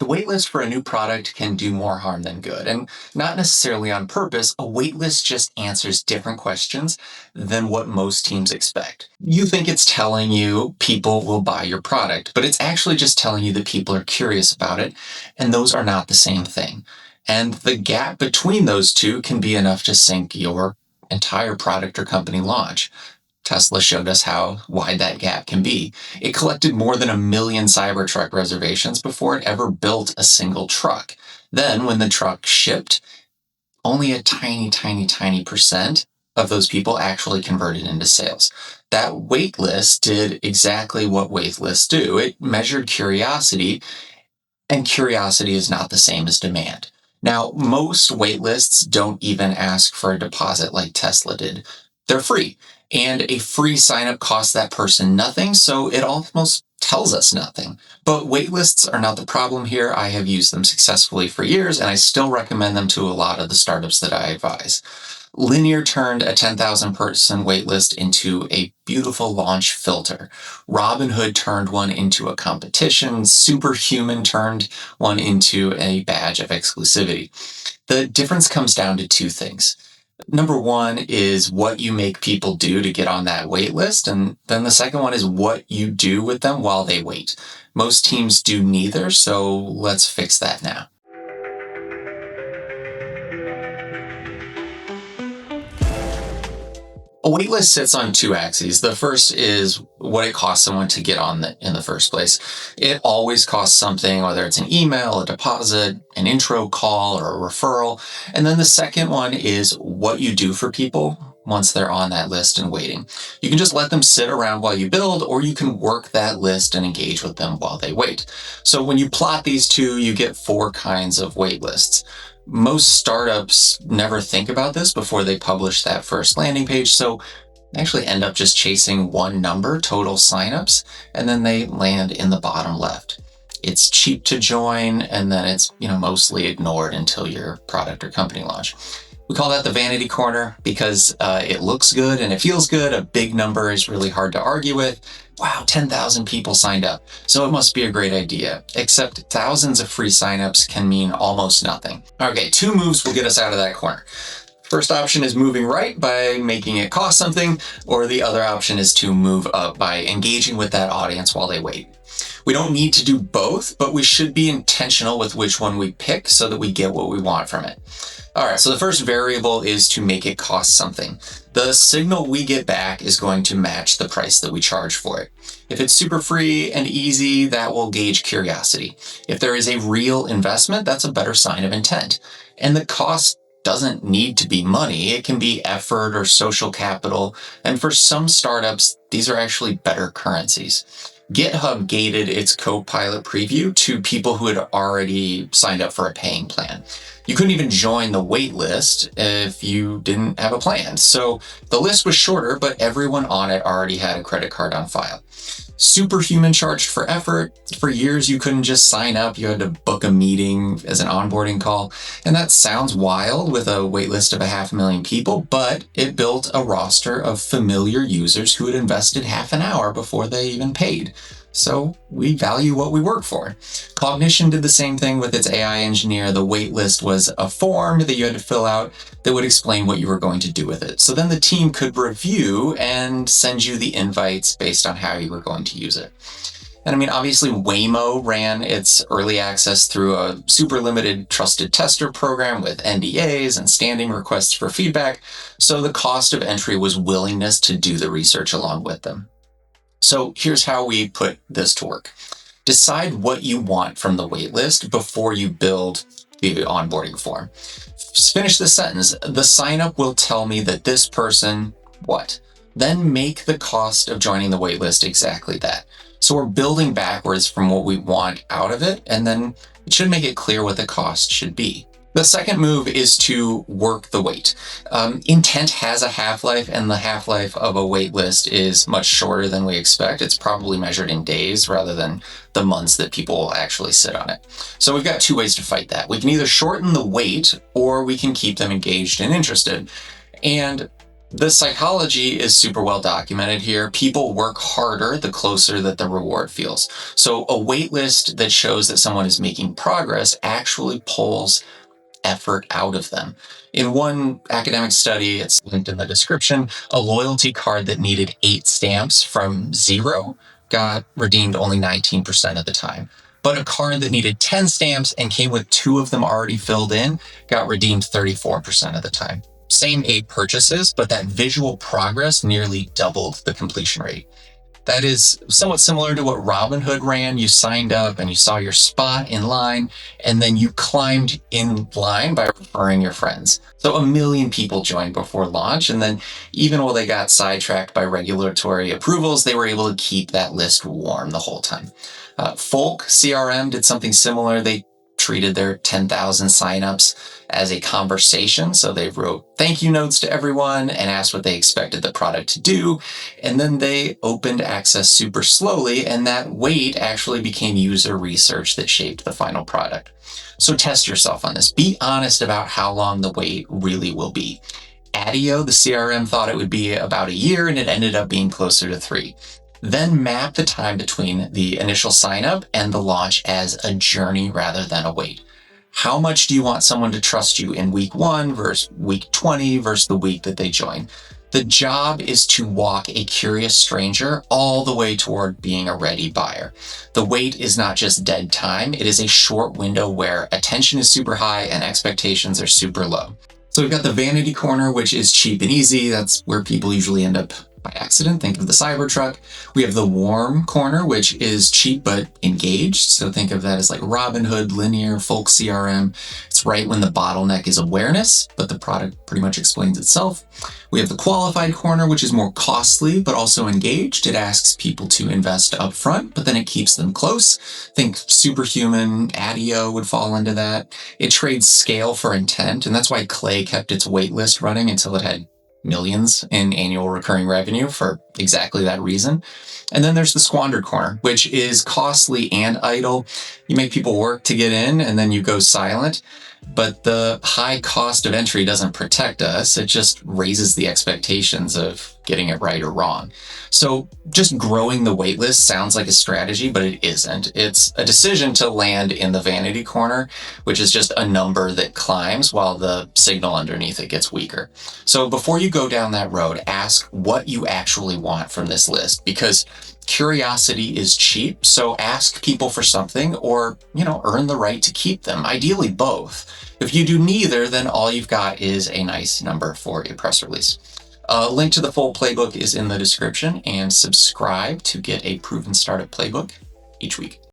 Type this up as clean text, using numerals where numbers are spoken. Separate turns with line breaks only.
The waitlist for a new product can do more harm than good, and not necessarily on purpose. A waitlist just answers different questions than what most teams expect. You think it's telling you people will buy your product, but it's actually just telling you that people are curious about it, and those are not the same thing. And the gap between those two can be enough to sink your entire product or company launch. Tesla showed us how wide that gap can be. It collected more than 1 million Cybertruck reservations before it ever built a single truck. Then, when the truck shipped, only a tiny percent of those people actually converted into sales. That waitlist did exactly what waitlists do. It measured curiosity, and curiosity is not the same as demand. Now, most waitlists don't even ask for a deposit like Tesla did. They're free, and a free signup costs that person nothing, so it almost tells us nothing. But waitlists are not the problem here. I have used them successfully for years, and I still recommend them to a lot of the startups that I advise. Linear turned a 10,000 person waitlist into a beautiful launch filter. Robinhood turned one into a competition. Superhuman turned one into a badge of exclusivity. The difference comes down to two things. Number one is what you make people do to get on that wait list. And then the second one is what you do with them while they wait. Most teams do neither, so let's fix that now. A waitlist sits on two axes. The first is what it costs someone to get on in the first place. It always costs something, whether it's an email, a deposit, an intro call, or a referral. And then the second one is what you do for people once they're on that list and waiting. You can just let them sit around while you build, or you can work that list and engage with them while they wait. So when you plot these two, you get 4 kinds of waitlists. Most startups never think about this before they publish that first landing page, so they actually end up just chasing one number, total signups, and then they land in the bottom left. It's cheap to join, and then it's mostly ignored until your product or company launch. We call that the vanity corner because it looks good and it feels good. A big number is really hard to argue with. Wow, 10,000 people signed up, so it must be a great idea. Except thousands of free signups can mean almost nothing. Okay, 2 moves will get us out of that corner. First option is moving right by making it cost something, or the other option is to move up by engaging with that audience while they wait. We don't need to do both, but we should be intentional with which one we pick so that we get what we want from it. All right, so the first variable is to make it cost something. The signal we get back is going to match the price that we charge for it. If it's super free and easy, that will gauge curiosity. If there is a real investment, that's a better sign of intent. And the cost doesn't need to be money. It can be effort or social capital. And for some startups, these are actually better currencies. GitHub gated its Copilot preview to people who had already signed up for a paying plan. You couldn't even join the wait list if you didn't have a plan. So the list was shorter, but everyone on it already had a credit card on file. Superhuman charged for effort. For years, you couldn't just sign up. You had to book a meeting as an onboarding call. And that sounds wild with a wait list of 500,000 people, but it built a roster of familiar users who had invested half an hour before they even paid. So we value what we work for. Cognition did the same thing with its AI engineer. The waitlist was a form that you had to fill out that would explain what you were going to do with it. So then the team could review and send you the invites based on how you were going to use it. And obviously Waymo ran its early access through a super limited trusted tester program with NDAs and standing requests for feedback. So the cost of entry was willingness to do the research along with them. So here's how we put this to work. Decide what you want from the waitlist before you build the onboarding form. Finish the sentence. The signup will tell me that this person, what? Then make the cost of joining the waitlist exactly that. So we're building backwards from what we want out of it, and then it should make it clear what the cost should be. The second move is to work the wait. Intent has a half-life, and the half-life of a wait list is much shorter than we expect. It's probably measured in days rather than the months that people will actually sit on it. So we've got 2 ways to fight that. We can either shorten the wait, or we can keep them engaged and interested. And The psychology is super well documented here. People work harder the closer that the reward feels. So a wait list that shows that someone is making progress actually pulls effort out of them. In one academic study, it's linked in the description, a loyalty card that needed 8 stamps from 0 got redeemed only 19% of the time. But a card that needed 10 stamps and came with 2 of them already filled in got redeemed 34% of the time. Same 8 purchases, but that visual progress nearly doubled the completion rate. That is somewhat similar to what Robinhood ran. You signed up and you saw your spot in line, and then you climbed in line by referring your friends. So 1 million people joined before launch, and then even while they got sidetracked by regulatory approvals, they were able to keep that list warm the whole time. Folk CRM did something similar. They treated their 10,000 signups as a conversation. So they wrote thank you notes to everyone and asked what they expected the product to do. And then they opened access super slowly, and that wait actually became user research that shaped the final product. So test yourself on this. Be honest about how long the wait really will be. Attio, the CRM, thought it would be about a year, and it ended up being closer to 3. Then map the time between the initial sign up and the launch as a journey rather than a wait. How much do you want someone to trust you in week 1 versus week 20 versus the week that they join? The job is to walk a curious stranger all the way toward being a ready buyer. The wait is not just dead time. It is a short window where attention is super high and expectations are super low. So we've got the vanity corner, which is cheap and easy. That's where people usually end up by accident. Think of the Cybertruck. We have the warm corner, which is cheap but engaged. So think of that as like Robinhood, linear, folk CRM. It's right when the bottleneck is awareness, but the product pretty much explains itself. We have the qualified corner, which is more costly but also engaged. It asks people to invest upfront, but then it keeps them close. Think Superhuman, Attio would fall into that. It trades scale for intent, and that's why Clay kept its waitlist running until it had millions in annual recurring revenue for exactly that reason. And then there's the squandered corner, which is costly and idle. You make people work to get in and then you go silent. But the high cost of entry doesn't protect us. It just raises the expectations of getting it right or wrong. So just growing the waitlist sounds like a strategy, but it isn't. It's a decision to land in the vanity corner, which is just a number that climbs while the signal underneath it gets weaker. So before you go down that road, ask what you actually want from this list, because curiosity is cheap. So ask people for something or, earn the right to keep them, ideally both. If you do neither, then all you've got is a nice number for a press release. A link to the full playbook is in the description, and subscribe to get a proven startup playbook each week.